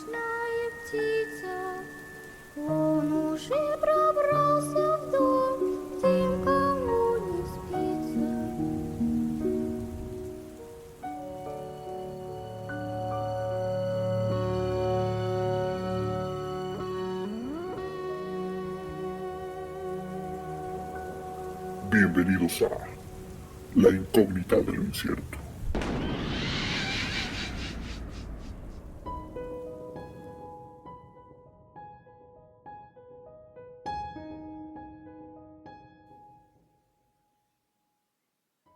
ночная птица, он уже пробрался в дом, где никому не спится. Bienvenidos a La Incógnita de lo Incierto.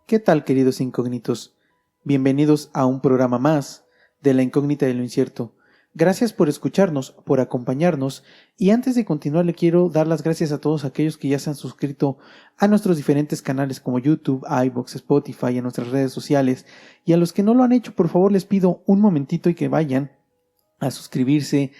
¿Qué tal, queridos incógnitos? Bienvenidos a un programa más de La Incógnita de lo Incierto. Gracias por escucharnos, por acompañarnos, y antes de continuar le quiero dar las gracias a todos aquellos que ya se han suscrito a nuestros diferentes canales como YouTube, iVoox, Spotify, a nuestras redes sociales, y a los que no lo han hecho, por favor les pido un momentito y que vayan a suscribirse,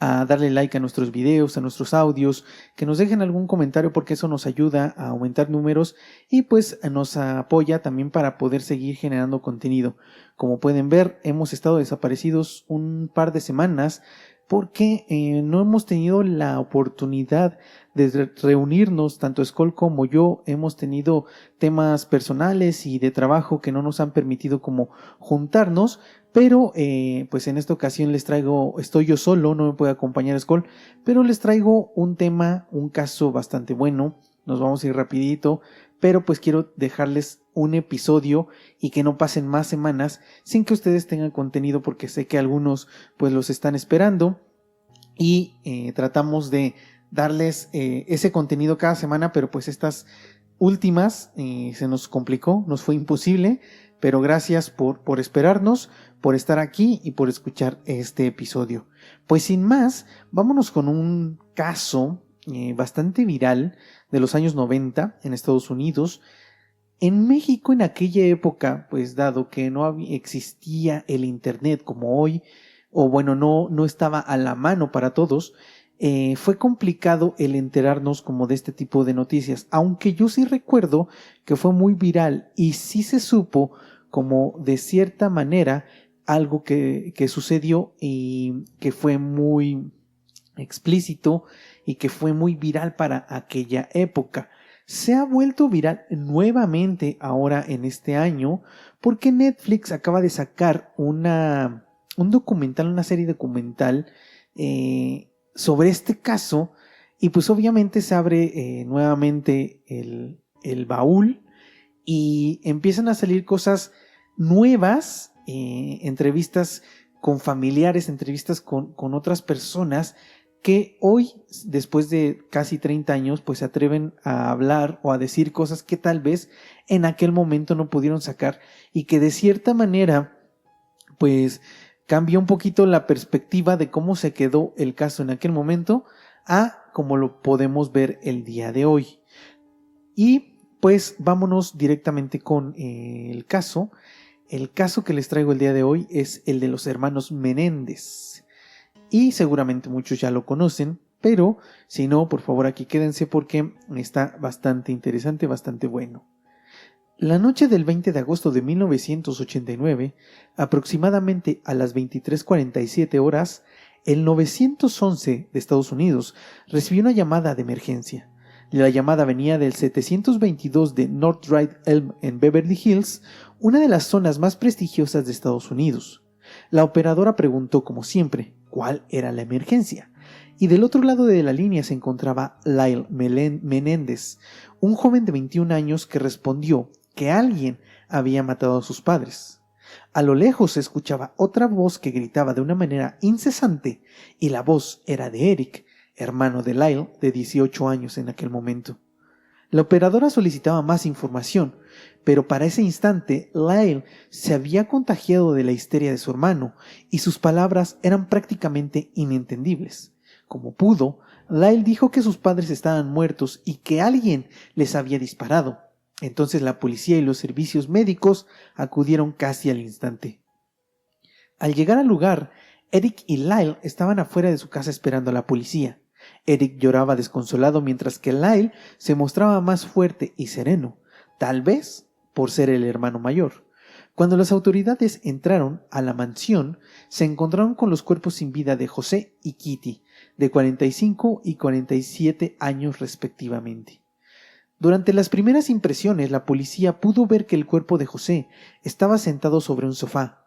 a darle like a nuestros videos, a nuestros audios, que nos dejen algún comentario porque eso nos ayuda a aumentar números y pues nos apoya también para poder seguir generando contenido. Como pueden ver, hemos estado desaparecidos un par de semanas porque no hemos tenido la oportunidad de reunirnos, tanto Skoll como yo hemos tenido temas personales y de trabajo que no nos han permitido como juntarnos, pero pues en esta ocasión les traigo, estoy yo solo, no me puede acompañar Skoll, pero les traigo un tema, un caso bastante bueno. Nos vamos a ir rapidito, pero pues quiero dejarles un episodio y que no pasen más semanas sin que ustedes tengan contenido, porque sé que algunos pues los están esperando y tratamos de darles ese contenido cada semana, pero pues estas últimas se nos complicó, nos fue imposible, pero gracias por esperarnos, por estar aquí y por escuchar este episodio. Pues sin más, vámonos con un caso bastante viral de los años 90 en Estados Unidos. En México en aquella época, pues dado que no existía el internet como hoy, o bueno, no estaba a la mano para todos, fue complicado el enterarnos como de este tipo de noticias, aunque yo sí recuerdo que fue muy viral y sí se supo como de cierta manera algo que sucedió y que fue muy explícito y que fue muy viral para aquella época. Se ha vuelto viral nuevamente ahora en este año porque Netflix acaba de sacar un documental, una serie documental sobre este caso, y pues obviamente se abre nuevamente el baúl y empiezan a salir cosas nuevas, entrevistas con familiares, entrevistas con otras personas que hoy, después de casi 30 años, pues se atreven a hablar o a decir cosas que tal vez en aquel momento no pudieron sacar, y que de cierta manera pues cambia un poquito la perspectiva de cómo se quedó el caso en aquel momento a como lo podemos ver el día de hoy. Y pues vámonos directamente con el caso. El caso que les traigo el día de hoy es el de los hermanos Menéndez. Y seguramente muchos ya lo conocen, pero si no, por favor aquí quédense porque está bastante interesante, bastante bueno. La noche del 20 de agosto de 1989, aproximadamente a las 23:47 horas, el 911 de Estados Unidos recibió una llamada de emergencia. La llamada venía del 722 de North Drive Elm en Beverly Hills, una de las zonas más prestigiosas de Estados Unidos. La operadora preguntó, como siempre, cuál era la emergencia, y del otro lado de la línea se encontraba Lyle Menéndez, un joven de 21 años que respondió que alguien había matado a sus padres. A lo lejos se escuchaba otra voz que gritaba de una manera incesante, y la voz era de Eric, hermano de Lyle, de 18 años en aquel momento. La operadora solicitaba más información, pero para ese instante Lyle se había contagiado de la histeria de su hermano y sus palabras eran prácticamente inentendibles. Como pudo, Lyle dijo que sus padres estaban muertos y que alguien les había disparado. Entonces la policía y los servicios médicos acudieron casi al instante. Al llegar al lugar, Eric y Lyle estaban afuera de su casa esperando a la policía. Eric lloraba desconsolado mientras que Lyle se mostraba más fuerte y sereno, tal vez por ser el hermano mayor. Cuando las autoridades entraron a la mansión, se encontraron con los cuerpos sin vida de José y Kitty, de 45 y 47 años respectivamente. Durante las primeras impresiones, la policía pudo ver que el cuerpo de José estaba sentado sobre un sofá,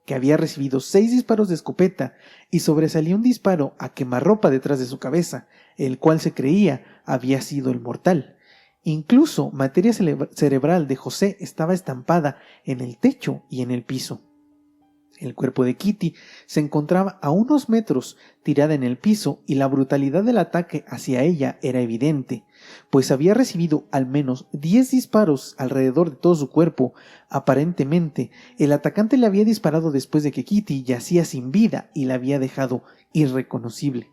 que había recibido 6 disparos de escopeta y sobresalía un disparo a quemarropa detrás de su cabeza, el cual se creía había sido el mortal. Incluso materia cerebral de José estaba estampada en el techo y en el piso. El cuerpo de Kitty se encontraba a unos metros tirada en el piso y la brutalidad del ataque hacia ella era evidente, pues había recibido al menos 10 disparos alrededor de todo su cuerpo. Aparentemente, el atacante le había disparado después de que Kitty yacía sin vida y la había dejado irreconocible.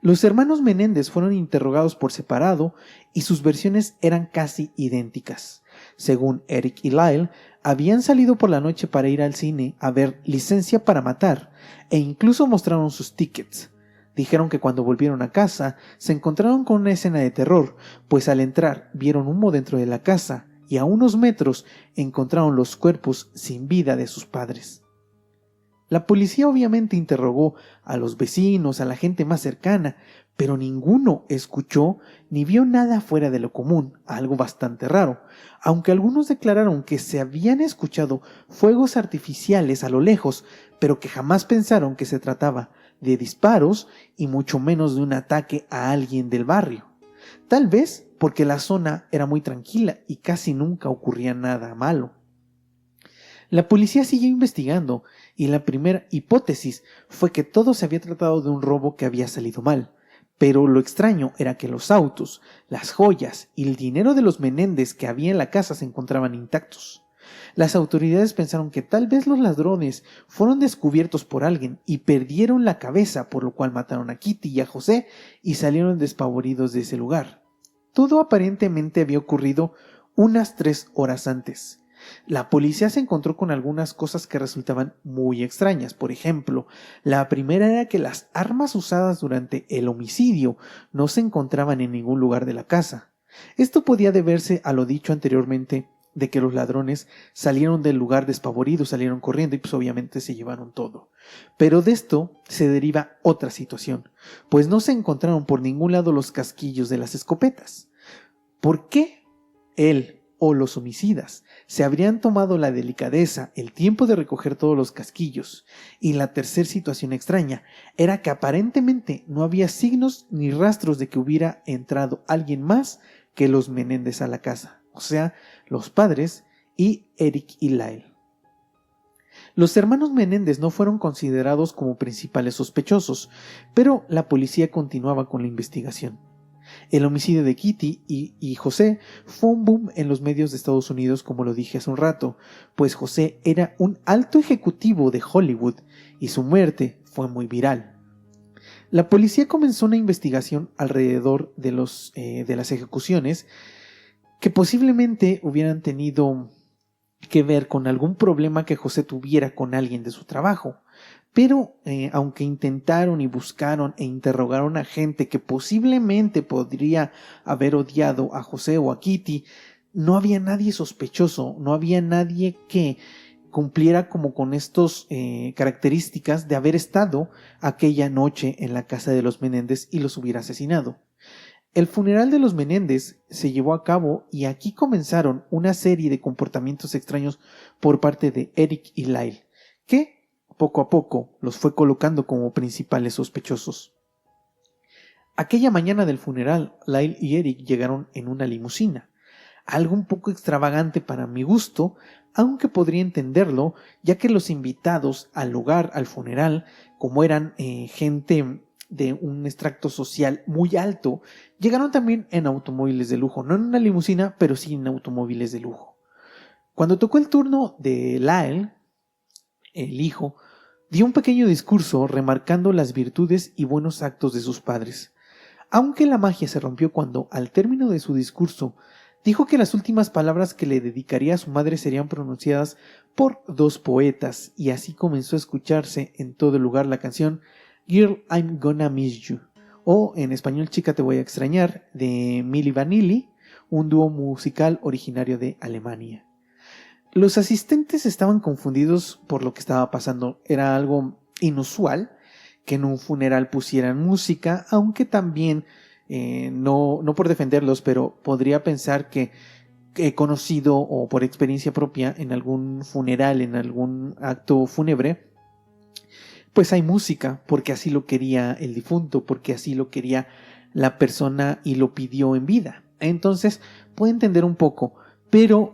Los hermanos Menéndez fueron interrogados por separado y sus versiones eran casi idénticas. Según Eric y Lyle, habían salido por la noche para ir al cine a ver Licencia para Matar e incluso mostraron sus tickets. Dijeron que cuando volvieron a casa se encontraron con una escena de terror, pues al entrar vieron humo dentro de la casa y a unos metros encontraron los cuerpos sin vida de sus padres. La policía obviamente interrogó a los vecinos, a la gente más cercana, pero ninguno escuchó ni vio nada fuera de lo común, algo bastante raro, aunque algunos declararon que se habían escuchado fuegos artificiales a lo lejos, pero que jamás pensaron que se trataba de disparos y mucho menos de un ataque a alguien del barrio. Tal vez porque la zona era muy tranquila y casi nunca ocurría nada malo. La policía siguió investigando y la primera hipótesis fue que todo se había tratado de un robo que había salido mal. Pero lo extraño era que los autos, las joyas y el dinero de los Menéndez que había en la casa se encontraban intactos. Las autoridades pensaron que tal vez los ladrones fueron descubiertos por alguien y perdieron la cabeza, por lo cual mataron a Kitty y a José y salieron despavoridos de ese lugar. Todo aparentemente había ocurrido unas 3 horas antes. La policía se encontró con algunas cosas que resultaban muy extrañas. Por ejemplo, la primera era que las armas usadas durante el homicidio no se encontraban en ningún lugar de la casa. Esto podía deberse a lo dicho anteriormente de que los ladrones salieron del lugar despavoridos, salieron corriendo y pues obviamente se llevaron todo. Pero de esto se deriva otra situación, pues no se encontraron por ningún lado los casquillos de las escopetas. ¿Por qué él o los homicidas se habrían tomado la delicadeza, el tiempo de recoger todos los casquillos? Y la tercera situación extraña era que aparentemente no había signos ni rastros de que hubiera entrado alguien más que los Menéndez a la casa, o sea, los padres y Eric y Lyle. Los hermanos Menéndez no fueron considerados como principales sospechosos, pero la policía continuaba con la investigación. El homicidio de Kitty y José fue un boom en los medios de Estados Unidos, como lo dije hace un rato, pues José era un alto ejecutivo de Hollywood y su muerte fue muy viral. La policía comenzó una investigación alrededor de las ejecuciones que posiblemente hubieran tenido que ver con algún problema que José tuviera con alguien de su trabajo. Pero aunque intentaron y buscaron e interrogaron a gente que posiblemente podría haber odiado a José o a Kitty, no había nadie sospechoso, no había nadie que cumpliera como con estas características de haber estado aquella noche en la casa de los Menéndez y los hubiera asesinado. El funeral de los Menéndez se llevó a cabo y aquí comenzaron una serie de comportamientos extraños por parte de Eric y Lyle, que poco a poco los fue colocando como principales sospechosos. Aquella mañana del funeral, Lyle y Eric llegaron en una limusina, algo un poco extravagante para mi gusto, aunque podría entenderlo, ya que los invitados al lugar, al funeral, como eran gente de un extracto social muy alto, llegaron también en automóviles de lujo, no en una limusina, pero sí en automóviles de lujo. Cuando tocó el turno de Lyle, el hijo, dio un pequeño discurso remarcando las virtudes y buenos actos de sus padres, aunque la magia se rompió cuando, al término de su discurso, dijo que las últimas palabras que le dedicaría a su madre serían pronunciadas por 2 poetas, y así comenzó a escucharse en todo el lugar la canción Girl, I'm Gonna Miss You, o en español Chica te voy a extrañar, de Milli Vanilli, un dúo musical originario de Alemania. Los asistentes estaban confundidos por lo que estaba pasando. Era algo inusual que en un funeral pusieran música, aunque también, no por defenderlos, pero podría pensar que he conocido o por experiencia propia en algún funeral, en algún acto fúnebre, pues hay música porque así lo quería el difunto, porque así lo quería la persona y lo pidió en vida. Entonces puedo entender un poco, pero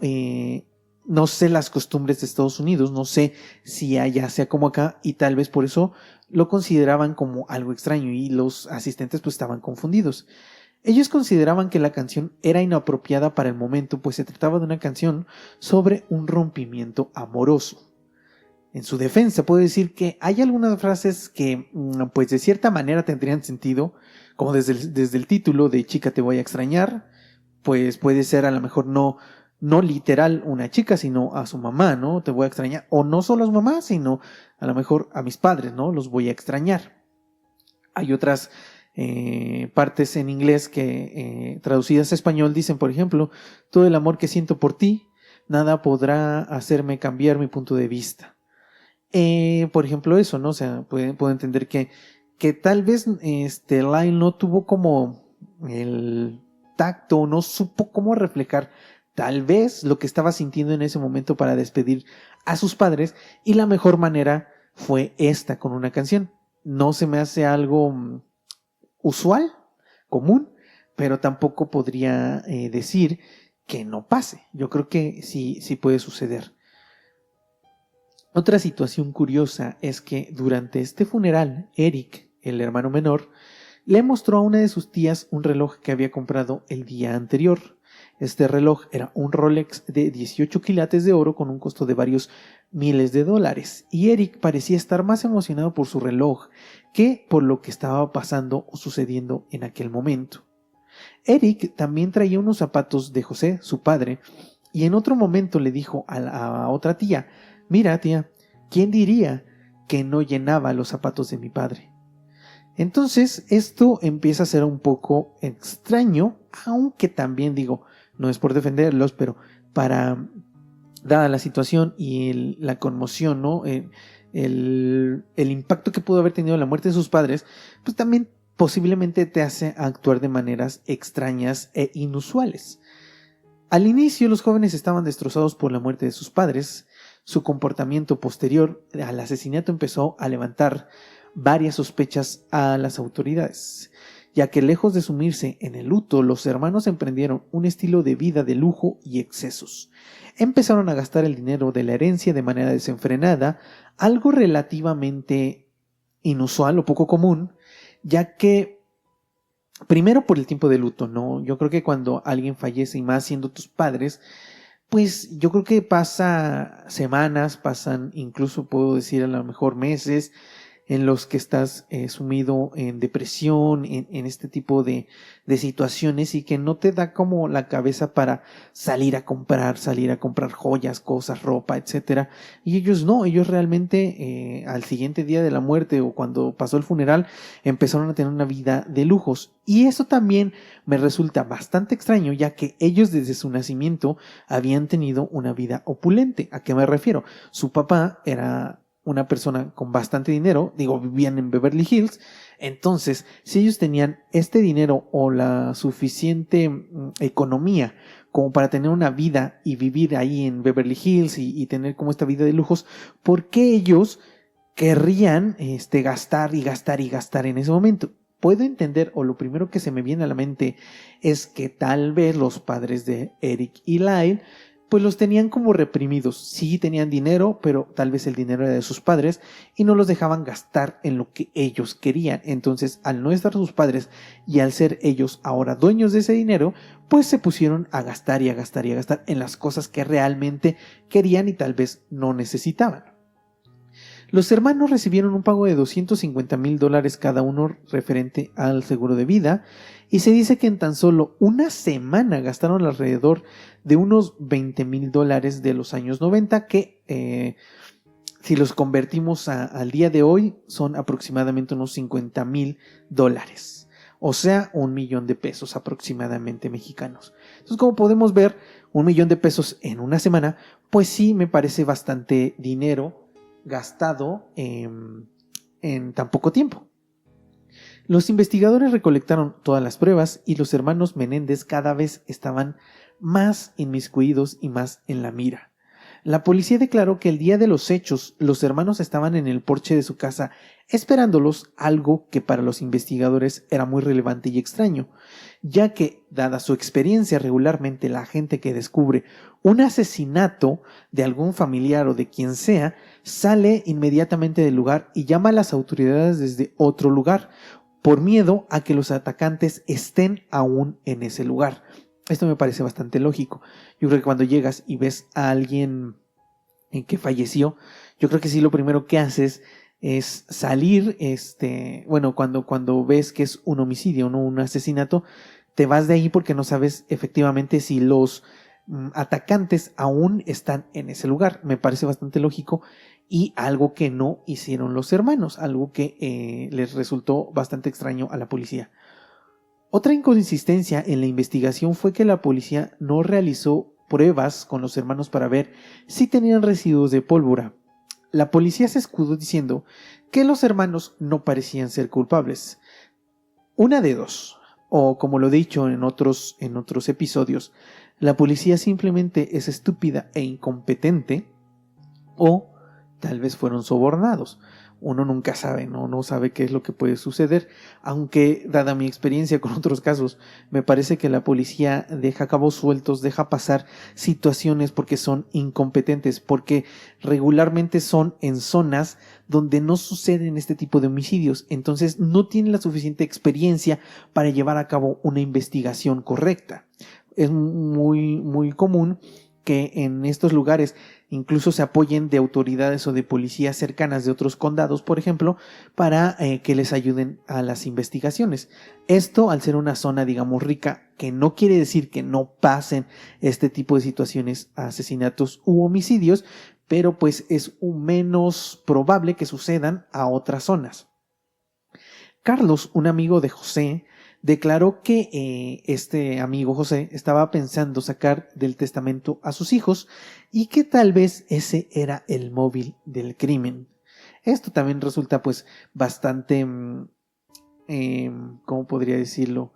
no sé las costumbres de Estados Unidos, no sé si allá sea como acá, y tal vez por eso lo consideraban como algo extraño y los asistentes pues estaban confundidos. Ellos consideraban que la canción era inapropiada para el momento, pues se trataba de una canción sobre un rompimiento amoroso. En su defensa puedo decir que hay algunas frases que pues de cierta manera tendrían sentido, como desde el título de Chica te voy a extrañar, pues puede ser a lo mejor no literal una chica, sino a su mamá, ¿no? Te voy a extrañar. O no solo a su mamá, sino a lo mejor a mis padres, ¿no? Los voy a extrañar. Hay otras partes en inglés que traducidas a español dicen, por ejemplo, todo el amor que siento por ti, nada podrá hacerme cambiar mi punto de vista. Por ejemplo, eso, ¿no? O sea, puedo entender que tal vez Lyle no tuvo como el tacto, no supo cómo reflejar tal vez lo que estaba sintiendo en ese momento para despedir a sus padres, y la mejor manera fue esta, con una canción. No se me hace algo usual, común, pero tampoco podría decir que no pase. Yo creo que sí puede suceder. Otra situación curiosa es que durante este funeral, Eric, el hermano menor, le mostró a una de sus tías un reloj que había comprado el día anterior. Este reloj era un Rolex de 18 quilates de oro con un costo de varios miles de dólares, y Eric parecía estar más emocionado por su reloj que por lo que estaba pasando o sucediendo en aquel momento. Eric también traía unos zapatos de José, su padre, y en otro momento le dijo a la otra tía: mira, tía, ¿quién diría que no llenaba los zapatos de mi padre? Entonces esto empieza a ser un poco extraño, aunque también digo, no es por defenderlos, pero dada la situación y la conmoción, ¿no? El impacto que pudo haber tenido la muerte de sus padres, pues también posiblemente te hace actuar de maneras extrañas e inusuales. Al inicio los jóvenes estaban destrozados por la muerte de sus padres. Su comportamiento posterior al asesinato empezó a levantar varias sospechas a las autoridades, ya que lejos de sumirse en el luto, los hermanos emprendieron un estilo de vida de lujo y excesos. Empezaron a gastar el dinero de la herencia de manera desenfrenada, algo relativamente inusual o poco común, ya que primero por el tiempo de luto, ¿no? Yo creo que cuando alguien fallece, y más siendo tus padres, pues yo creo que pasa semanas, pasan incluso puedo decir a lo mejor meses, en los que estás sumido en depresión, en este tipo de situaciones, y que no te da como la cabeza para salir a comprar joyas, cosas, ropa, etcétera. Y ellos no, ellos realmente al siguiente día de la muerte o cuando pasó el funeral empezaron a tener una vida de lujos. Y eso también me resulta bastante extraño, ya que ellos desde su nacimiento habían tenido una vida opulente. ¿A qué me refiero? Su papá era una persona con bastante dinero, vivían en Beverly Hills. Entonces, si ellos tenían este dinero o la suficiente economía como para tener una vida y vivir ahí en Beverly Hills y tener como esta vida de lujos, ¿por qué ellos querrían gastar y gastar y gastar en ese momento? Puedo entender, o lo primero que se me viene a la mente es que tal vez los padres de Eric y Lyle pues los tenían como reprimidos. Sí tenían dinero, pero tal vez el dinero era de sus padres y no los dejaban gastar en lo que ellos querían. Entonces, al no estar sus padres y al ser ellos ahora dueños de ese dinero, pues se pusieron a gastar y a gastar y a gastar en las cosas que realmente querían y tal vez no necesitaban. Los hermanos recibieron un pago de $250,000 cada uno referente al seguro de vida, y se dice que en tan solo una semana gastaron alrededor de unos $20,000 de los años 90, que si los convertimos al día de hoy son aproximadamente unos $50,000, o sea, $1,000,000 aproximadamente mexicanos. Entonces, como podemos ver, $1,000,000 en una semana, pues sí me parece bastante dinero gastado en tan poco tiempo. Los investigadores recolectaron todas las pruebas y los hermanos Menéndez cada vez estaban más inmiscuidos y más en la mira. La policía declaró que el día de los hechos los hermanos estaban en el porche de su casa esperándolos, algo que para los investigadores era muy relevante y extraño, ya que, dada su experiencia, regularmente la gente que descubre un asesinato de algún familiar o de quien sea sale inmediatamente del lugar y llama a las autoridades desde otro lugar, por miedo a que los atacantes estén aún en ese lugar. Esto me parece bastante lógico. Yo creo que cuando llegas y ves a alguien que falleció, yo creo que sí lo primero que haces es salir, cuando ves que es un homicidio, no un asesinato, te vas de ahí porque no sabes efectivamente si los atacantes aún están en ese lugar. Me parece bastante lógico y algo que no hicieron los hermanos, algo que les resultó bastante extraño a la policía. Otra inconsistencia en la investigación fue que la policía no realizó pruebas con los hermanos para ver si tenían residuos de pólvora. La policía se escudó diciendo que los hermanos no parecían ser culpables. Una de dos, o como lo he dicho en otros episodios, la policía simplemente es estúpida e incompetente, o tal vez fueron sobornados. Uno nunca sabe, no sabe qué es lo que puede suceder, aunque dada mi experiencia con otros casos, me parece que la policía deja cabos sueltos, deja pasar situaciones porque son incompetentes, porque regularmente son en zonas donde no suceden este tipo de homicidios, entonces no tienen la suficiente experiencia para llevar a cabo una investigación correcta. Es muy, muy común que en estos lugares incluso se apoyen de autoridades o de policías cercanas de otros condados, por ejemplo, para que les ayuden a las investigaciones. Esto, al ser una zona, digamos, rica, que no quiere decir que no pasen este tipo de situaciones, asesinatos u homicidios, pero pues es menos probable que sucedan a otras zonas. Carlos, un amigo de José, declaró que este amigo José estaba pensando sacar del testamento a sus hijos y que tal vez ese era el móvil del crimen. Esto también resulta pues bastante, ¿cómo podría decirlo?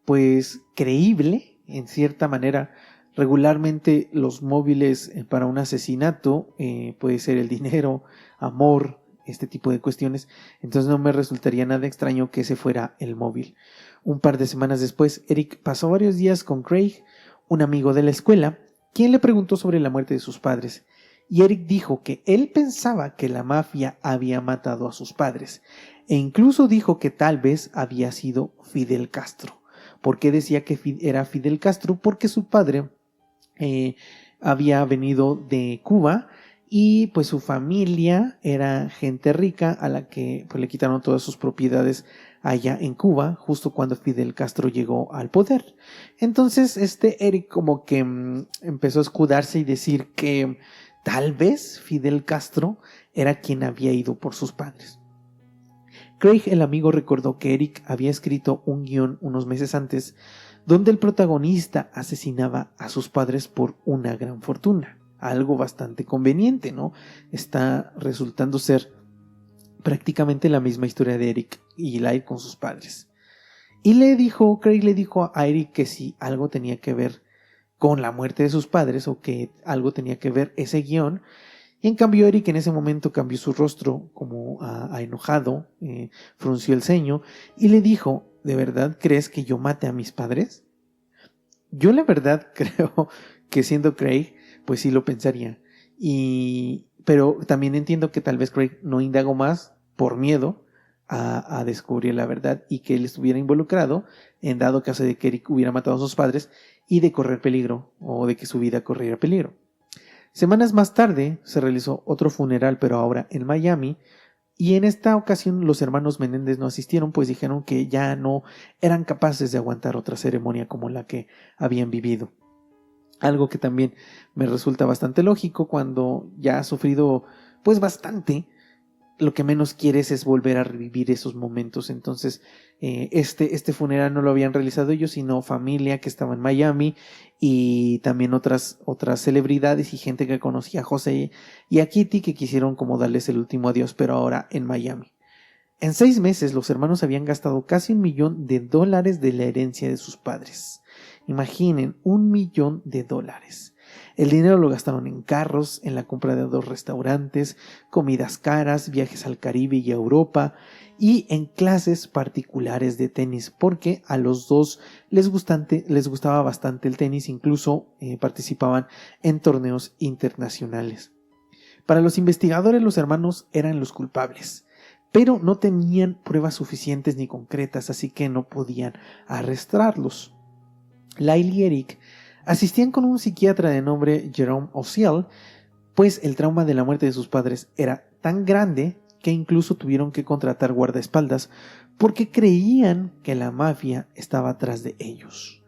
Pues creíble en cierta manera. Regularmente los móviles para un asesinato puede ser el dinero, amor, este tipo de cuestiones, entonces no me resultaría nada extraño que ese fuera el móvil. Un par de semanas después, Eric pasó varios días con Craig, un amigo de la escuela, quien le preguntó sobre la muerte de sus padres, y Eric dijo que él pensaba que la mafia había matado a sus padres, e incluso dijo que tal vez había sido Fidel Castro. ¿Por qué decía que era Fidel Castro? Porque su padre había venido de Cuba y pues su familia era gente rica a la que pues le quitaron todas sus propiedades allá en Cuba justo cuando Fidel Castro llegó al poder. Entonces Eric como que empezó a escudarse y decir que tal vez Fidel Castro era quien había ido por sus padres. Craig, el amigo, recordó que Eric había escrito un guión unos meses antes donde el protagonista asesinaba a sus padres por una gran fortuna. Algo bastante conveniente, ¿no? Está resultando ser prácticamente la misma historia de Eric y Eli con sus padres. Y Craig le dijo a Eric que si algo tenía que ver con la muerte de sus padres o que algo tenía que ver ese guión. Y en cambio Eric en ese momento cambió su rostro como a enojado, frunció el ceño y le dijo: ¿de verdad crees que yo mate a mis padres? Yo la verdad creo que siendo Craig, pues sí lo pensaría. Pero también entiendo que tal vez Craig no indagó más por miedo a descubrir la verdad y que él estuviera involucrado en dado caso de que Eric hubiera matado a sus padres y de correr peligro o de que su vida corriera peligro. Semanas más tarde se realizó otro funeral, pero ahora en Miami, y en esta ocasión los hermanos Menéndez no asistieron, pues dijeron que ya no eran capaces de aguantar otra ceremonia como la que habían vivido. Algo que también me resulta bastante lógico cuando ya ha sufrido pues bastante. lo que menos quieres es volver a revivir esos momentos. Entonces, este funeral no lo habían realizado ellos, sino familia que estaba en Miami y también otras celebridades y gente que conocía a José y a Kitty, que quisieron como darles el último adiós, pero ahora en Miami. En 6 meses los hermanos habían gastado casi $1 millón de la herencia de sus padres. Imaginen, $1 millón. El dinero lo gastaron en carros, en la compra de 2 restaurantes, comidas caras, viajes al Caribe y a Europa y en clases particulares de tenis, porque a los dos les gustaba bastante el tenis, incluso participaban en torneos internacionales. Para los investigadores, los hermanos eran los culpables, pero no tenían pruebas suficientes ni concretas, así que no podían arrestarlos. Lyle y Eric asistían con un psiquiatra de nombre Jerome Osiel, pues el trauma de la muerte de sus padres era tan grande que incluso tuvieron que contratar guardaespaldas porque creían que la mafia estaba atrás de ellos.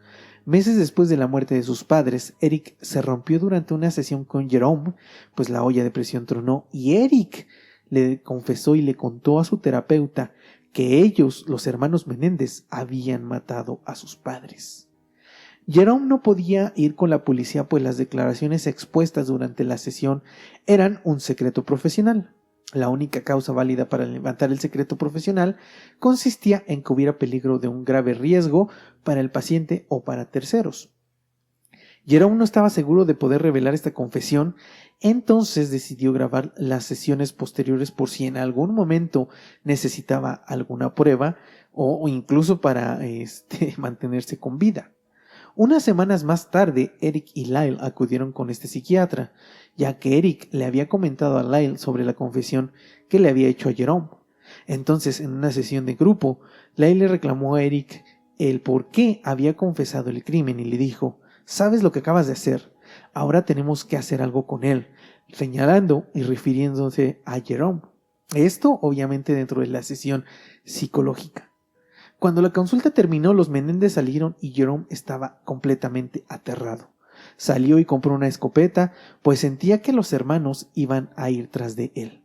Meses después de la muerte de sus padres, Eric se rompió durante una sesión con Jerome, pues la olla de presión tronó y Eric le confesó y le contó a su terapeuta que ellos, los hermanos Menéndez, habían matado a sus padres. Jerome no podía ir con la policía, pues las declaraciones expuestas durante la sesión eran un secreto profesional. La única causa válida para levantar el secreto profesional consistía en que hubiera peligro de un grave riesgo para el paciente o para terceros. Jerome no estaba seguro de poder revelar esta confesión, entonces decidió grabar las sesiones posteriores por si en algún momento necesitaba alguna prueba o incluso para mantenerse con vida. Unas semanas más tarde, Eric y Lyle acudieron con este psiquiatra, ya que Eric le había comentado a Lyle sobre la confesión que le había hecho a Jerome. Entonces, en una sesión de grupo, Lyle le reclamó a Eric el por qué había confesado el crimen y le dijo: «¿Sabes lo que acabas de hacer? Ahora tenemos que hacer algo con él», señalando y refiriéndose a Jerome. Esto, obviamente, dentro de la sesión psicológica. Cuando la consulta terminó, los Menéndez salieron y Jerome estaba completamente aterrado. Salió y compró una escopeta, pues sentía que los hermanos iban a ir tras de él.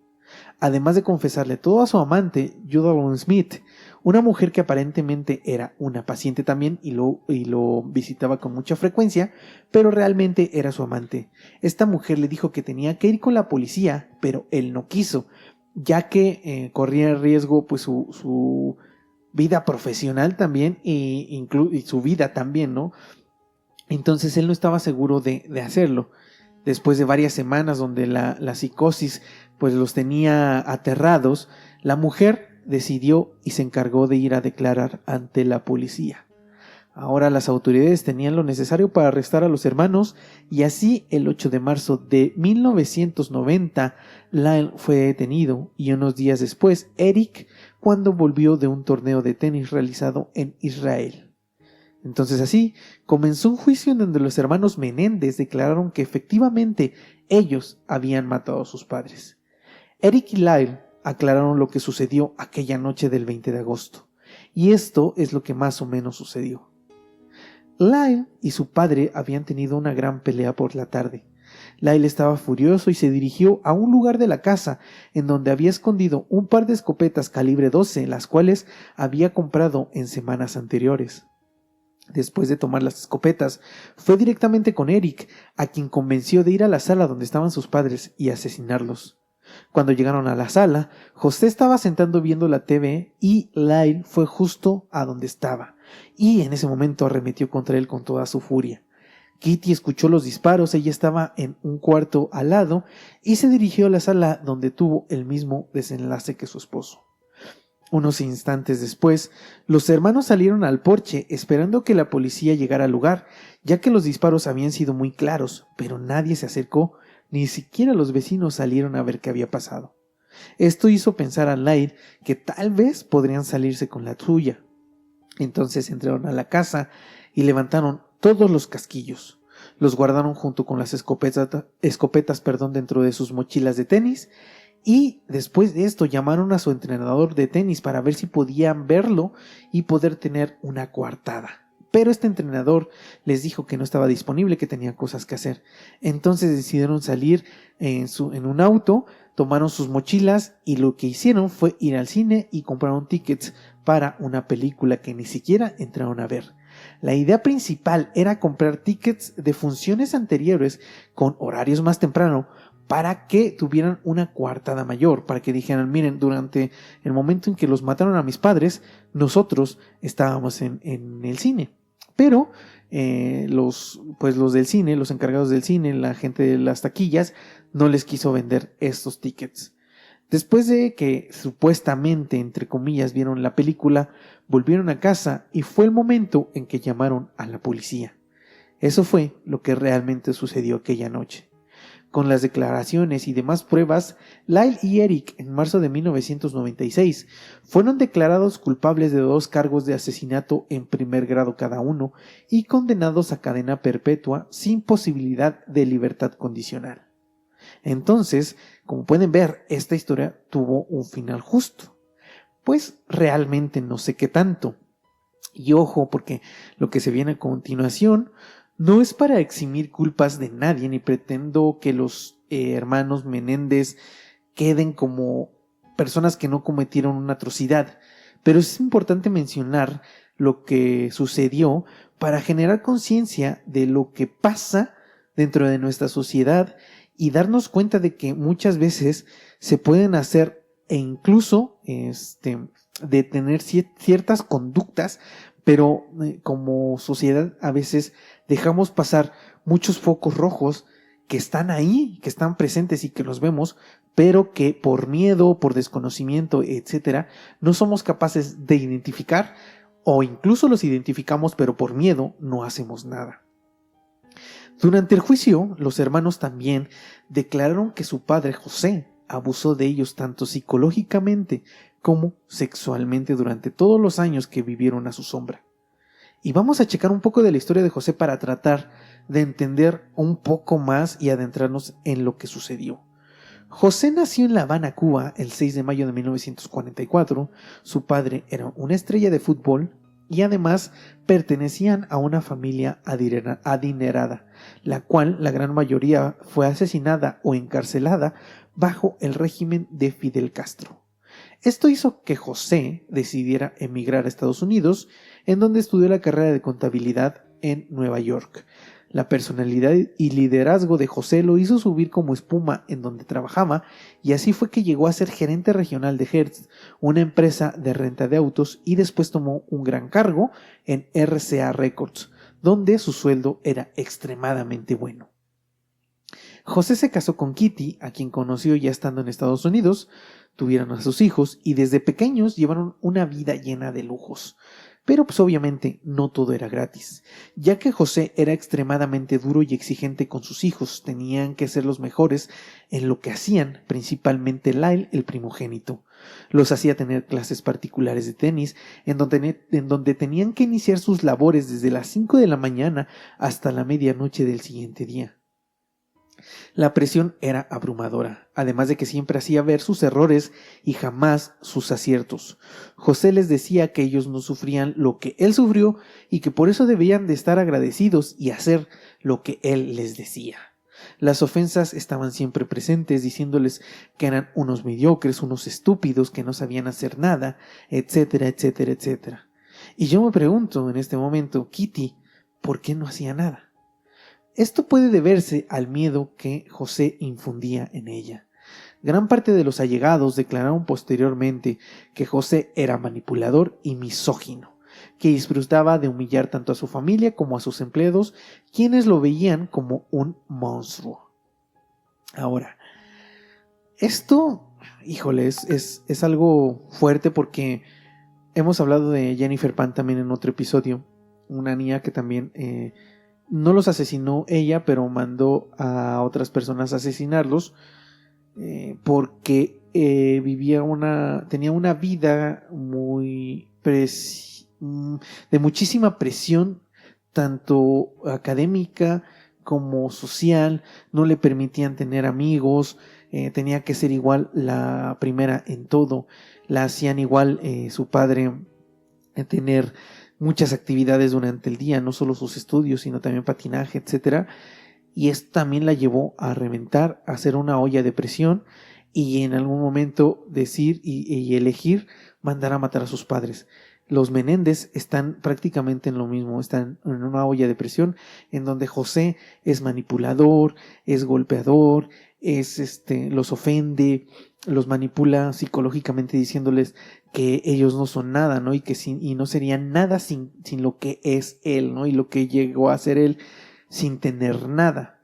Además de confesarle todo a su amante, Judalyn Smith, una mujer que aparentemente era una paciente también y lo visitaba con mucha frecuencia, pero realmente era su amante. Esta mujer le dijo que tenía que ir con la policía, pero él no quiso, ya que corría en riesgo pues su vida profesional también y su vida también, ¿no? Entonces él no estaba seguro de hacerlo. Después de varias semanas donde la psicosis pues los tenía aterrados, la mujer decidió y se encargó de ir a declarar ante la policía. Ahora las autoridades tenían lo necesario para arrestar a los hermanos y así el 8 de marzo de 1990 Lyle fue detenido y unos días después Eric cuando volvió de un torneo de tenis realizado en Israel. Entonces así comenzó un juicio en donde los hermanos Menéndez declararon que efectivamente ellos habían matado a sus padres. Eric y Lyle aclararon lo que sucedió aquella noche del 20 de agosto y esto es lo que más o menos sucedió. Lyle y su padre habían tenido una gran pelea por la tarde. Lyle estaba furioso y se dirigió a un lugar de la casa en donde había escondido un par de escopetas calibre 12, las cuales había comprado en semanas anteriores. Después de tomar las escopetas, fue directamente con Eric, a quien convenció de ir a la sala donde estaban sus padres y asesinarlos. Cuando llegaron a la sala, José estaba sentado viendo la TV y Lyle fue justo a donde estaba, y en ese momento arremetió contra él con toda su furia. Kitty escuchó los disparos, ella estaba en un cuarto al lado y se dirigió a la sala donde tuvo el mismo desenlace que su esposo. Unos instantes después, los hermanos salieron al porche esperando que la policía llegara al lugar, ya que los disparos habían sido muy claros, pero nadie se acercó, ni siquiera los vecinos salieron a ver qué había pasado. Esto hizo pensar a Lyle que tal vez podrían salirse con la suya. Entonces entraron a la casa y levantaron todos los casquillos. Los guardaron junto con las escopetas dentro de sus mochilas de tenis y después de esto llamaron a su entrenador de tenis para ver si podían verlo y poder tener una coartada. pero este entrenador les dijo que no estaba disponible, que tenía cosas que hacer. Entonces decidieron salir en un auto, tomaron sus mochilas y lo que hicieron fue ir al cine y compraron tickets para una película que ni siquiera entraron a ver. La idea principal era comprar tickets de funciones anteriores con horarios más temprano para que tuvieran una coartada mayor, para que dijeran, miren, durante el momento en que los mataron a mis padres, nosotros estábamos en el cine. Pero los del cine, los encargados del cine, la gente de las taquillas, no les quiso vender estos tickets. Después de que supuestamente, entre comillas, vieron la película, volvieron a casa y fue el momento en que llamaron a la policía. Eso fue lo que realmente sucedió aquella noche. Con las declaraciones y demás pruebas, Lyle y Eric, en marzo de 1996, fueron declarados culpables de 2 cargos de asesinato en primer grado cada uno y condenados a cadena perpetua sin posibilidad de libertad condicional. Entonces, como pueden ver, esta historia tuvo un final justo. Pues realmente no sé qué tanto. Y ojo, porque lo que se viene a continuación no es para eximir culpas de nadie, ni pretendo que los hermanos Menéndez queden como personas que no cometieron una atrocidad, pero es importante mencionar lo que sucedió para generar conciencia de lo que pasa dentro de nuestra sociedad y darnos cuenta de que muchas veces se pueden hacer e incluso detener ciertas conductas, pero como sociedad a veces dejamos pasar muchos focos rojos que están ahí, que están presentes y que los vemos, pero que por miedo, por desconocimiento, etcétera, no somos capaces de identificar, o incluso los identificamos, pero por miedo no hacemos nada. Durante el juicio, los hermanos también declararon que su padre José abusó de ellos tanto psicológicamente como sexualmente durante todos los años que vivieron a su sombra. Y vamos a checar un poco de la historia de José para tratar de entender un poco más y adentrarnos en lo que sucedió. José nació en La Habana, Cuba, el 6 de mayo de 1944. Su padre era una estrella de fútbol y además pertenecían a una familia adinerada, la cual la gran mayoría fue asesinada o encarcelada bajo el régimen de Fidel Castro. Esto hizo que José decidiera emigrar a Estados Unidos, en donde estudió la carrera de contabilidad en Nueva York. La personalidad y liderazgo de José lo hizo subir como espuma en donde trabajaba, y así fue que llegó a ser gerente regional de Hertz, una empresa de renta de autos, y después tomó un gran cargo en RCA Records, donde su sueldo era extremadamente bueno. José se casó con Kitty, a quien conoció ya estando en Estados Unidos, tuvieron a sus hijos y desde pequeños llevaron una vida llena de lujos. Pero pues obviamente no todo era gratis, ya que José era extremadamente duro y exigente con sus hijos, tenían que ser los mejores en lo que hacían, principalmente Lyle, el primogénito. Los hacía tener clases particulares de tenis, en donde tenían que iniciar sus labores desde las 5 de la mañana hasta la medianoche del siguiente día. La presión era abrumadora, además de que siempre hacía ver sus errores y jamás sus aciertos. José les decía que ellos no sufrían lo que él sufrió y que por eso debían de estar agradecidos y hacer lo que él les decía. Las ofensas estaban siempre presentes, diciéndoles que eran unos mediocres, unos estúpidos, que no sabían hacer nada, etcétera, etcétera, etcétera. Y yo me pregunto en este momento, Kitty, ¿por qué no hacía nada? Esto puede deberse al miedo que José infundía en ella. Gran parte de los allegados declararon posteriormente que José era manipulador y misógino, que disfrutaba de humillar tanto a su familia como a sus empleados, quienes lo veían como un monstruo. Ahora, esto, híjole, es algo fuerte porque hemos hablado de Jennifer Pan también en otro episodio, una niña que también no los asesinó ella, pero mandó a otras personas a asesinarlos porque tenía una vida de muchísima presión, tanto académica como social. No le permitían tener amigos, tenía que ser igual la primera en todo, la hacían igual su padre tener muchas actividades durante el día, no solo sus estudios, sino también patinaje, etcétera. Y esto también la llevó a reventar, a hacer una olla de presión y en algún momento decir y elegir mandar a matar a sus padres. Los Menéndez están prácticamente en lo mismo, están en una olla de presión en donde José es manipulador, es golpeador, los ofende, los manipula psicológicamente diciéndoles que ellos no son nada, ¿no? Y no serían nada sin lo que es él, ¿no? Y lo que llegó a ser él sin tener nada.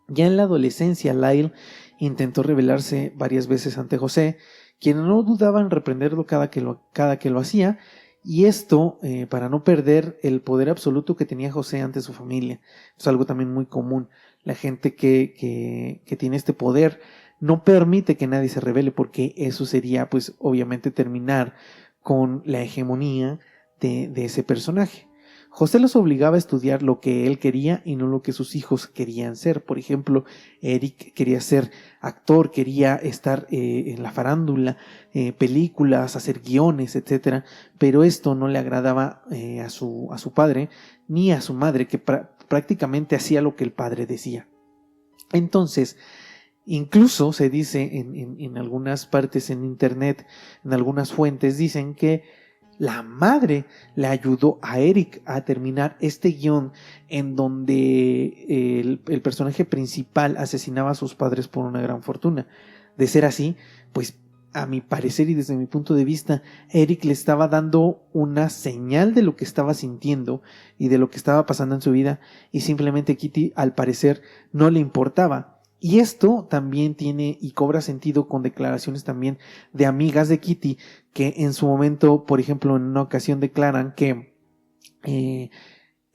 Ya en la adolescencia, Lyle intentó rebelarse varias veces ante José, quien no dudaba en reprenderlo cada que lo hacía, y esto para no perder el poder absoluto que tenía José ante su familia. Es algo también muy común. La gente que tiene este poder no permite que nadie se rebele, porque eso sería, pues, obviamente terminar con la hegemonía de ese personaje. José los obligaba a estudiar lo que él quería y no lo que sus hijos querían ser. Por ejemplo, Eric quería ser actor, quería estar en la farándula, películas, hacer guiones, etcétera, pero esto no le agradaba a su padre ni a su madre, que prácticamente hacía lo que el padre decía. Entonces, incluso se dice en algunas partes en internet, en algunas fuentes, dicen que la madre le ayudó a Eric a terminar este guión en donde el personaje principal asesinaba a sus padres por una gran fortuna. De ser así, pues a mi parecer y desde mi punto de vista, Eric le estaba dando una señal de lo que estaba sintiendo y de lo que estaba pasando en su vida, y simplemente Kitty al parecer no le importaba. Y esto también tiene y cobra sentido con declaraciones también de amigas de Kitty, que en su momento, por ejemplo, en una ocasión declaran que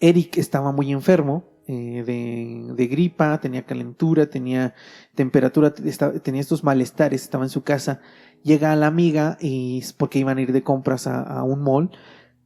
Eric estaba muy enfermo de gripa, tenía calentura, tenía temperatura, tenía estos malestares, estaba en su casa. Llega la amiga y porque iban a ir de compras a un mall,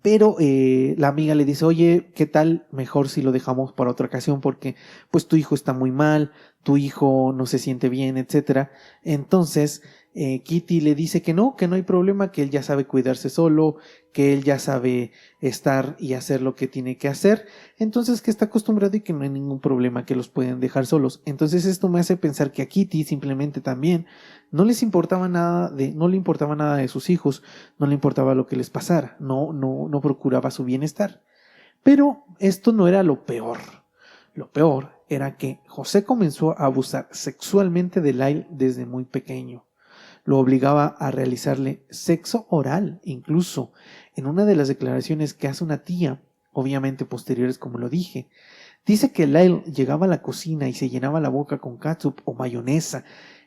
pero la amiga le dice, oye, ¿qué tal? Mejor si lo dejamos para otra ocasión porque pues tu hijo está muy mal, tu hijo no se siente bien, etcétera. Entonces Kitty le dice que no hay problema, que él ya sabe cuidarse solo, que él ya sabe estar y hacer lo que tiene que hacer, entonces que está acostumbrado y que no hay ningún problema, que los pueden dejar solos. Entonces esto me hace pensar que a Kitty simplemente también no le importaba nada de sus hijos, no le importaba lo que les pasara, no procuraba su bienestar. Pero esto no era lo peor. Lo peor era que José comenzó a abusar sexualmente de Lyle desde muy pequeño. Lo obligaba a realizarle sexo oral, incluso en una de las declaraciones que hace una tía, obviamente posteriores como lo dije. Dice que Lyle llegaba a la cocina y se llenaba la boca con catsup o mayonesa,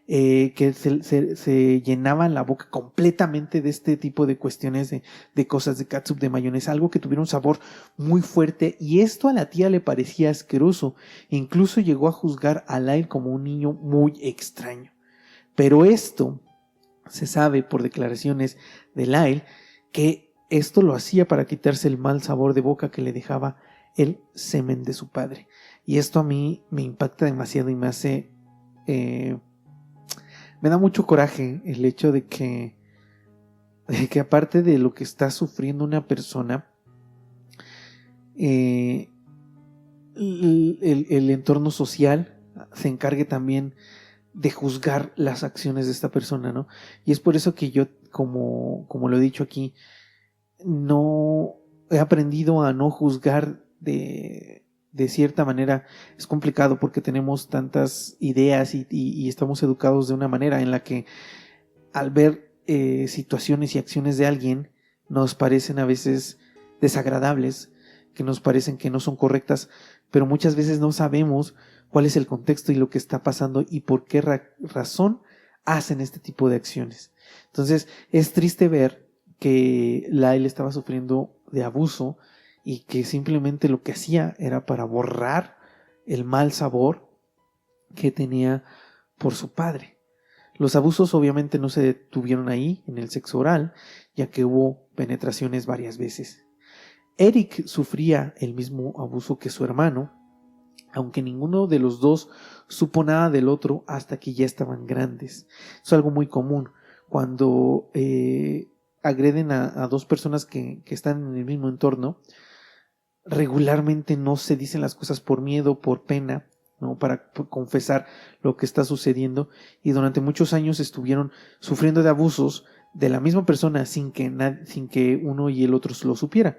que se llenaba la boca completamente de este tipo de cuestiones de cosas de catsup, de mayonesa, algo que tuviera un sabor muy fuerte, y esto a la tía le parecía asqueroso. Incluso llegó a juzgar a Lyle como un niño muy extraño. Pero esto se sabe por declaraciones de Lyle que esto lo hacía para quitarse el mal sabor de boca que le dejaba el semen de su padre. Y esto a mí me impacta demasiado y me hace... me da mucho coraje el hecho de que aparte de lo que está sufriendo una persona, el entorno social se encargue también de juzgar las acciones de esta persona, ¿no? Y es por eso que yo, como lo he dicho aquí, no he aprendido a no juzgar de cierta manera. Es complicado porque tenemos tantas ideas y estamos educados de una manera en la que al ver situaciones y acciones de alguien nos parecen a veces desagradables, que nos parecen que no son correctas, pero muchas veces no sabemos cuál es el contexto y lo que está pasando y por qué razón hacen este tipo de acciones. Entonces es triste ver que Lyle estaba sufriendo de abuso y que simplemente lo que hacía era para borrar el mal sabor que tenía por su padre. Los abusos obviamente no se detuvieron ahí en el sexo oral, ya que hubo penetraciones varias veces. Eric sufría el mismo abuso que su hermano, aunque ninguno de los dos supo nada del otro hasta que ya estaban grandes. Es algo muy común cuando agreden a dos personas que están en el mismo entorno, regularmente no se dicen las cosas por miedo, por pena, ¿no? Para confesar lo que está sucediendo, y durante muchos años estuvieron sufriendo de abusos de la misma persona sin que uno y el otro lo supiera.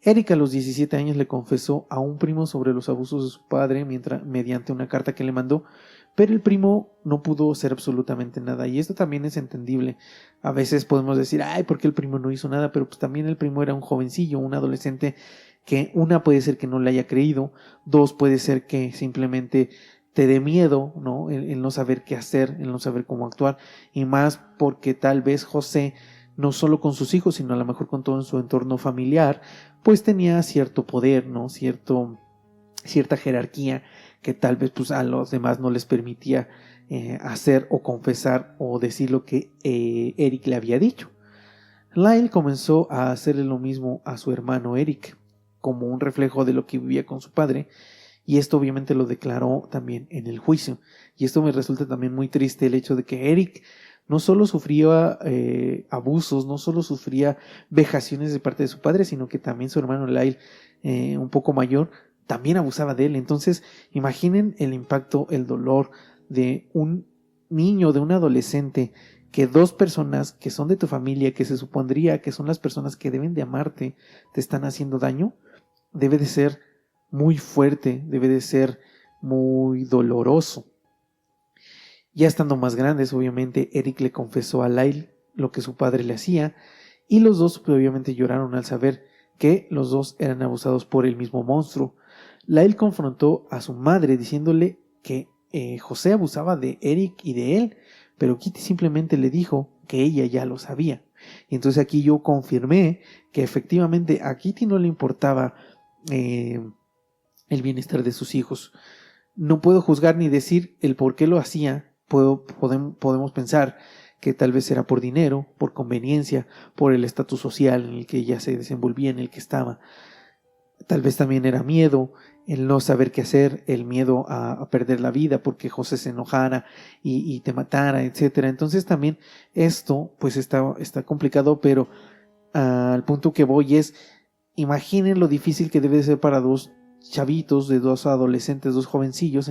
Eric a los 17 años le confesó a un primo sobre los abusos de su padre mediante una carta que le mandó, pero el primo no pudo hacer absolutamente nada, y esto también es entendible. A veces podemos decir, ay, ¿por qué el primo no hizo nada? Pero pues también el primo era un jovencillo, un adolescente, que una puede ser que no le haya creído, dos puede ser que simplemente te dé miedo, ¿no? El no saber qué hacer, el no saber cómo actuar, y más porque tal vez José, no solo con sus hijos, sino a lo mejor con todo en su entorno familiar, pues tenía cierto poder, ¿no? Cierta jerarquía que tal vez pues a los demás no les permitía hacer o confesar o decir lo que Eric le había dicho. Lyle comenzó a hacerle lo mismo a su hermano Eric, como un reflejo de lo que vivía con su padre, y esto obviamente lo declaró también en el juicio. Y esto me resulta también muy triste, el hecho de que Eric no solo sufría abusos, no solo sufría vejaciones de parte de su padre, sino que también su hermano Lyle, un poco mayor, también abusaba de él. Entonces, imaginen el impacto, el dolor de un niño, de un adolescente, que dos personas que son de tu familia, que se supondría que son las personas que deben de amarte, te están haciendo daño. Debe de ser muy fuerte, debe de ser muy doloroso. Ya estando más grandes, obviamente, Eric le confesó a Lyle lo que su padre le hacía, y los dos obviamente lloraron al saber que los dos eran abusados por el mismo monstruo. Lyle confrontó a su madre diciéndole que José abusaba de Eric y de él, pero Kitty simplemente le dijo que ella ya lo sabía. Y entonces aquí yo confirmé que efectivamente a Kitty no le importaba el bienestar de sus hijos. No puedo juzgar ni decir el por qué lo hacía. Podemos pensar que tal vez era por dinero, por conveniencia, por el estatus social en el que ella se desenvolvía, en el que estaba. Tal vez también era miedo, el no saber qué hacer, el miedo a perder la vida porque José se enojara y te matara, etcétera. Entonces también esto pues está complicado, pero al punto que voy es, imaginen lo difícil que debe ser para dos chavitos, de dos adolescentes, dos jovencillos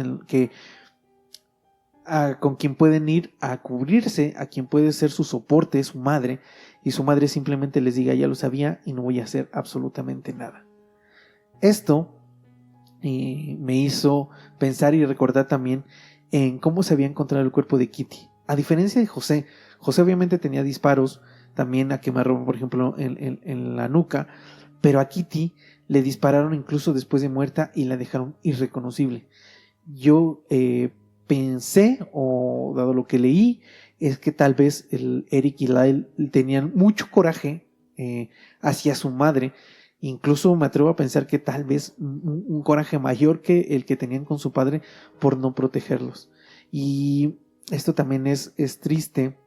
con quien pueden ir a cubrirse, a quien puede ser su soporte, su madre, y su madre simplemente les diga, ya lo sabía y no voy a hacer absolutamente nada. Esto me hizo pensar y recordar también en cómo se había encontrado el cuerpo de Kitty. A diferencia de José obviamente tenía disparos también a quemarropa, por ejemplo, en la nuca, pero a Kitty le dispararon incluso después de muerta y la dejaron irreconocible. Yo pensé, o dado lo que leí, es que tal vez Eric y Lyle tenían mucho coraje hacia su madre. Incluso me atrevo a pensar que tal vez un coraje mayor que el que tenían con su padre por no protegerlos. Y esto también es triste,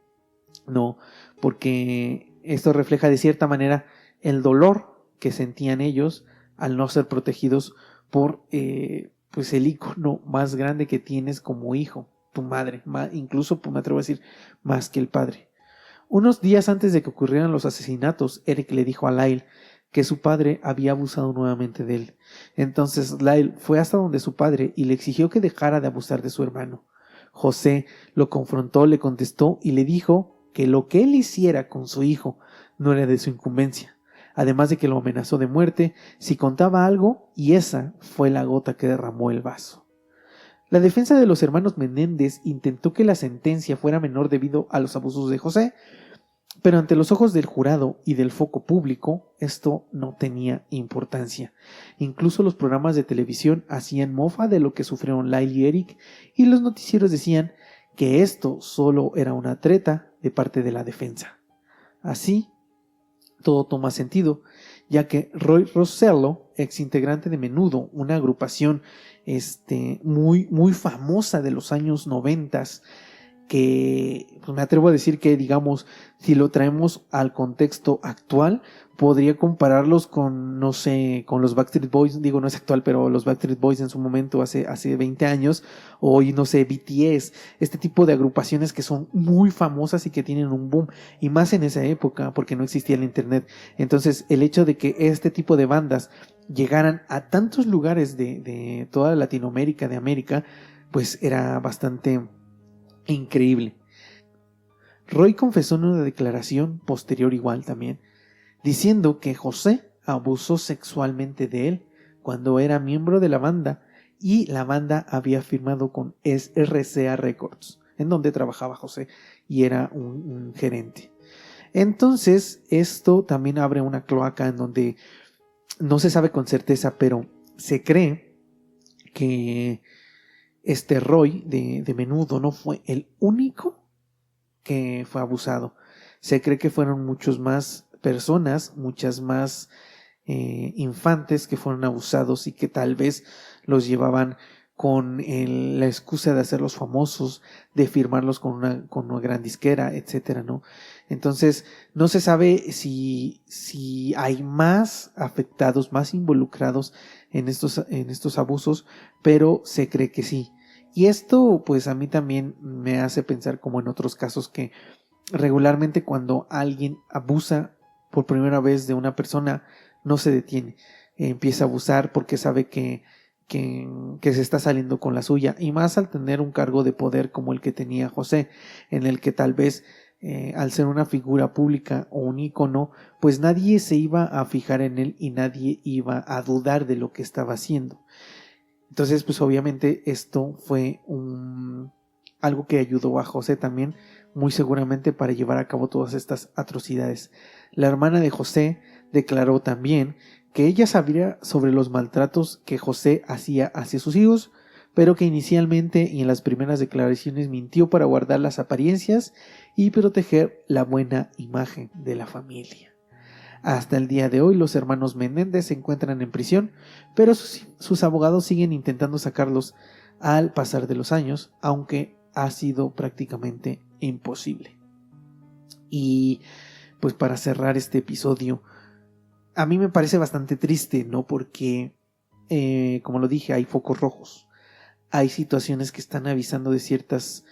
¿no? Porque esto refleja de cierta manera el dolor que sentían ellos al no ser protegidos por pues el ícono más grande que tienes como hijo, tu madre. Incluso me atrevo a decir más que el padre. Unos días antes de que ocurrieran los asesinatos, Eric le dijo a Lyle que su padre había abusado nuevamente de él. Entonces Lyle fue hasta donde su padre y le exigió que dejara de abusar de su hermano. José lo confrontó, le contestó y le dijo que lo que él hiciera con su hijo no era de su incumbencia, además de que lo amenazó de muerte si contaba algo, y esa fue la gota que derramó el vaso. La defensa de los hermanos Menéndez intentó que la sentencia fuera menor debido a los abusos de José, pero ante los ojos del jurado y del foco público, esto no tenía importancia. Incluso los programas de televisión hacían mofa de lo que sufrieron Lyle y Eric, y los noticieros decían que esto solo era una treta de parte de la defensa. Así, todo toma sentido, ya que Roy Rosello, ex integrante de Menudo, una agrupación muy famosa de los años 90, que pues me atrevo a decir que, digamos, si lo traemos al contexto actual, podría compararlos con, no sé, con los Backstreet Boys, digo, no es actual, pero los Backstreet Boys en su momento, hace 20 años, o hoy, no sé, BTS, este tipo de agrupaciones que son muy famosas y que tienen un boom, y más en esa época, porque no existía el internet. Entonces, el hecho de que este tipo de bandas llegaran a tantos lugares de toda Latinoamérica, de América, pues era bastante increíble. Roy confesó en una declaración posterior igual también, diciendo que José abusó sexualmente de él cuando era miembro de la banda y la banda había firmado con RCA Records, en donde trabajaba José y era un gerente. Entonces, esto también abre una cloaca en donde no se sabe con certeza, pero se cree que este Roy de Menudo no fue el único que fue abusado. Se cree que fueron muchas más personas, muchas más infantes que fueron abusados y que tal vez los llevaban con la excusa de hacerlos famosos, de firmarlos con una gran disquera, etcétera, ¿no? Entonces, no se sabe si hay más afectados, más involucrados en estos abusos, pero se cree que sí. Y esto, pues a mí también me hace pensar como en otros casos que regularmente cuando alguien abusa por primera vez de una persona, no se detiene, empieza a abusar porque sabe que se está saliendo con la suya, y más al tener un cargo de poder como el que tenía José, en el que tal vez al ser una figura pública o un ícono, pues nadie se iba a fijar en él y nadie iba a dudar de lo que estaba haciendo. Entonces, pues obviamente esto fue algo que ayudó a José también, muy seguramente, para llevar a cabo todas estas atrocidades. La hermana de José declaró también que ella sabía sobre los maltratos que José hacía hacia sus hijos, pero que inicialmente y en las primeras declaraciones mintió para guardar las apariencias y proteger la buena imagen de la familia. Hasta el día de hoy los hermanos Menéndez se encuentran en prisión, pero sus abogados siguen intentando sacarlos al pasar de los años, aunque ha sido prácticamente imposible. Y pues para cerrar este episodio, a mí me parece bastante triste, ¿no? Porque, como lo dije, hay focos rojos, hay situaciones que están avisando de ciertas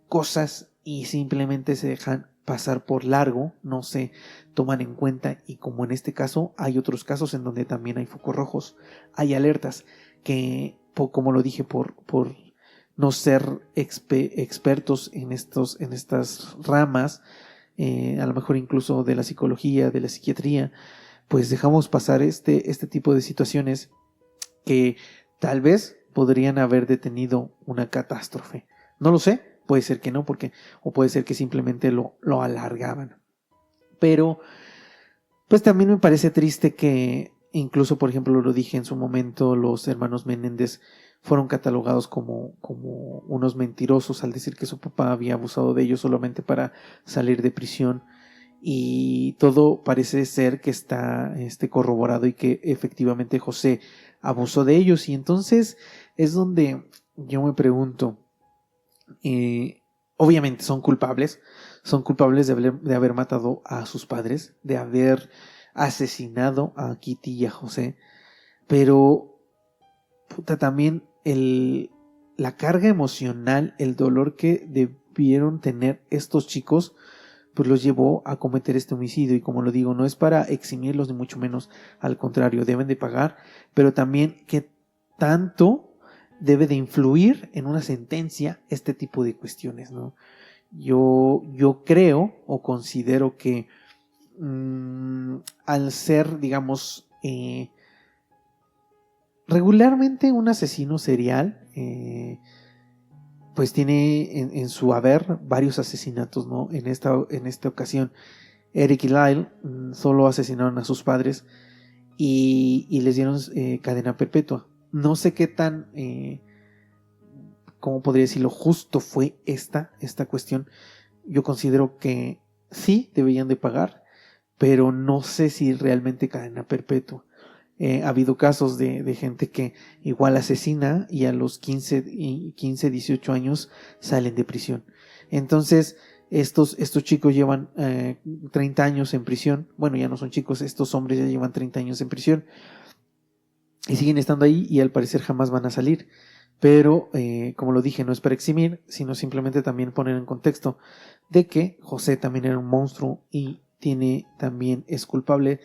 cosas y simplemente se dejan pasar por largo, no se toman en cuenta, y como en este caso hay otros casos en donde también hay focos rojos, hay alertas que, como lo dije, por no ser expertos en estas ramas, a lo mejor incluso de la psicología, de la psiquiatría, pues dejamos pasar este tipo de situaciones que tal vez podrían haber detenido una catástrofe. No lo sé, puede ser que no, o puede ser que simplemente lo alargaban. Pero pues también me parece triste que incluso, por ejemplo, lo dije en su momento, los hermanos Menéndez fueron catalogados como unos mentirosos al decir que su papá había abusado de ellos solamente para salir de prisión, y todo parece ser que está corroborado y que efectivamente José abusó de ellos. Y entonces es donde yo me pregunto, obviamente son culpables de haber matado a sus padres, de haber asesinado a Kitty y a José, pero también la carga emocional, el dolor que debieron tener estos chicos, pues los llevó a cometer este homicidio. Y como lo digo, no es para eximirlos ni mucho menos, al contrario, deben de pagar, pero también qué tanto debe de influir en una sentencia este tipo de cuestiones, ¿no? Yo creo o considero que al ser, digamos, regularmente un asesino serial, pues tiene en su haber varios asesinatos, ¿no? En esta ocasión, Eric y Lyle solo asesinaron a sus padres y les dieron cadena perpetua. No sé qué tan, ¿cómo podría decirlo?, justo fue esta cuestión. Yo considero que sí deberían de pagar, pero no sé si realmente cadena perpetua. Ha habido casos de gente que igual asesina y a los 15, 18 años salen de prisión. Entonces, estos chicos llevan 30 años en prisión. Bueno, ya no son chicos, estos hombres ya llevan 30 años en prisión y siguen estando ahí y al parecer jamás van a salir. Pero, como lo dije, no es para eximir, sino simplemente también poner en contexto de que José también era un monstruo y también es culpable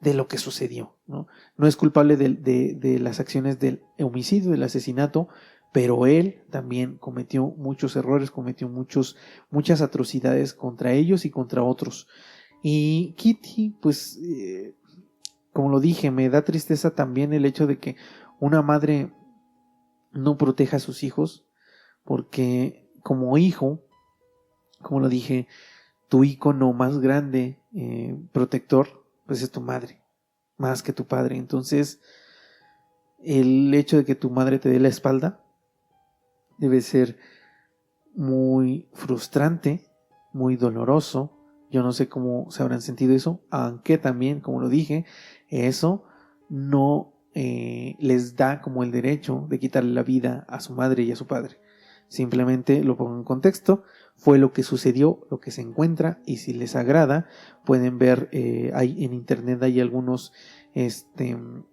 de lo que sucedió, ¿no? No es culpable de las acciones del homicidio, del asesinato, pero él también cometió muchos errores, cometió muchas atrocidades contra ellos y contra otros. Y Kitty, pues, como lo dije, me da tristeza también el hecho de que una madre no proteja a sus hijos, porque como hijo, como lo dije, tu ícono más grande, protector, pues es tu madre, más que tu padre. Entonces, el hecho de que tu madre te dé la espalda debe ser muy frustrante, muy doloroso. Yo no sé cómo se habrán sentido eso, aunque también, como lo dije, eso no les da como el derecho de quitarle la vida a su madre y a su padre. Simplemente lo pongo en contexto, fue lo que sucedió, lo que se encuentra, y si les agrada pueden ver, hay en internet hay algunos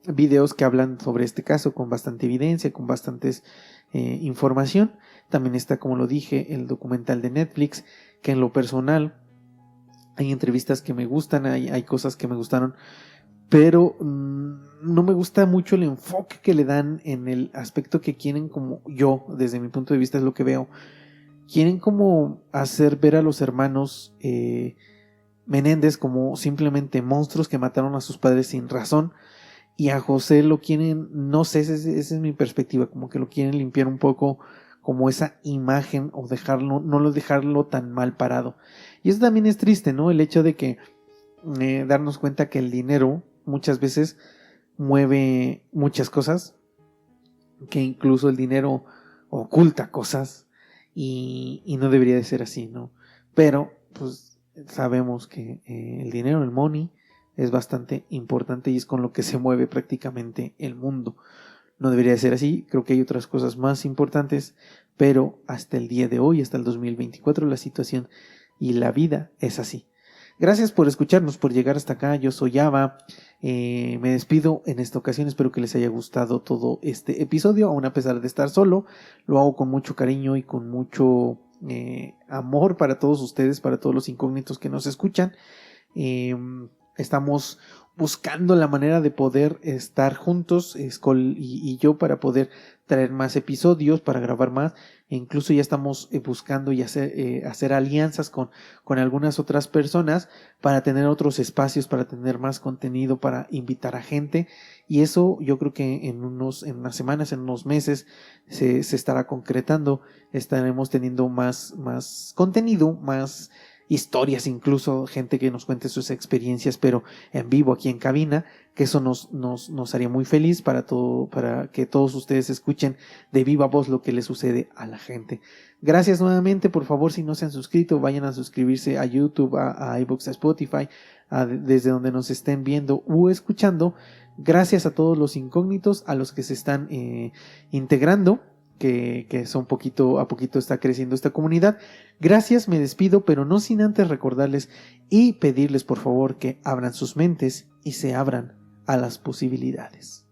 videos que hablan sobre este caso con bastante evidencia, con bastantes información. También está, como lo dije, el documental de Netflix, que en lo personal hay entrevistas que me gustan, hay cosas que me gustaron, pero no me gusta mucho el enfoque que le dan en el aspecto que quieren, como yo, desde mi punto de vista es lo que veo, quieren como hacer ver a los hermanos Menéndez como simplemente monstruos que mataron a sus padres sin razón, y a José lo quieren, no sé, esa es mi perspectiva, como que lo quieren limpiar un poco como esa imagen, o no dejarlo tan mal parado. Y eso también es triste, ¿no? El hecho de que darnos cuenta que el dinero muchas veces mueve muchas cosas, que incluso el dinero oculta cosas, y no debería de ser así, ¿no? Pero pues sabemos que el dinero, el money, es bastante importante y es con lo que se mueve prácticamente el mundo. No debería de ser así, creo que hay otras cosas más importantes, pero hasta el día de hoy, hasta el 2024, la situación y la vida es así. Gracias por escucharnos, por llegar hasta acá. Yo soy Ava. Me despido en esta ocasión. Espero que les haya gustado todo este episodio, aun a pesar de estar solo. Lo hago con mucho cariño y con mucho amor para todos ustedes, para todos los incógnitos que nos escuchan. Estamos buscando la manera de poder estar juntos, Skol y yo, para poder traer más episodios, para grabar más, e incluso ya estamos buscando y hacer alianzas con algunas otras personas para tener otros espacios, para tener más contenido, para invitar a gente, y eso yo creo que en unas semanas, en unos meses se estará concretando. Estaremos teniendo más contenido, más historias, incluso gente que nos cuente sus experiencias, pero en vivo aquí en cabina, que eso nos haría muy feliz para que todos ustedes escuchen de viva voz lo que le sucede a la gente. Gracias nuevamente. Por favor, si no se han suscrito, vayan a suscribirse a YouTube, a iVoox, a Spotify, desde donde nos estén viendo o escuchando. Gracias a todos los incógnitos, a los que se están integrando, que son poquito a poquito está creciendo esta comunidad. Gracias, me despido, pero no sin antes recordarles y pedirles por favor que abran sus mentes y se abran a las posibilidades.